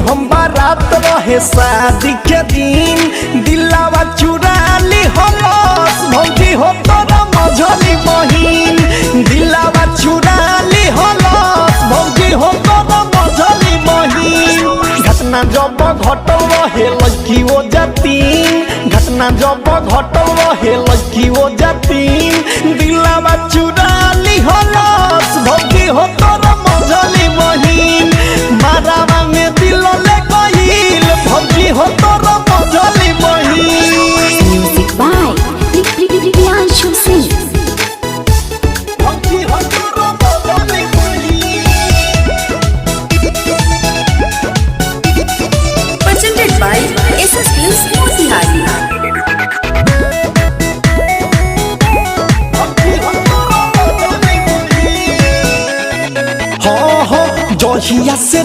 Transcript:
हम बारात रहे शादी के दिन दिलावा चुरा ली हलस भौजी हो तोरा मझली बहिन दिलावा चुरा ली हलस भौजी हो तोरा मझली बहिन घटना जब घटल रहे लड़की वो जातीन घटना जब घटल रहे लड़की वो जातीन दिलावा चुरा ली हलस भौजी हो तोरा मझली बहिन मारावा में दिल ले गइल भौजी हो तोरा मझली बहिन। Music by Priyanshu Singh. भौजी हो तोरा मझली बहिन। Presented by SS Films Motihari. हाँ हाँ जहिया से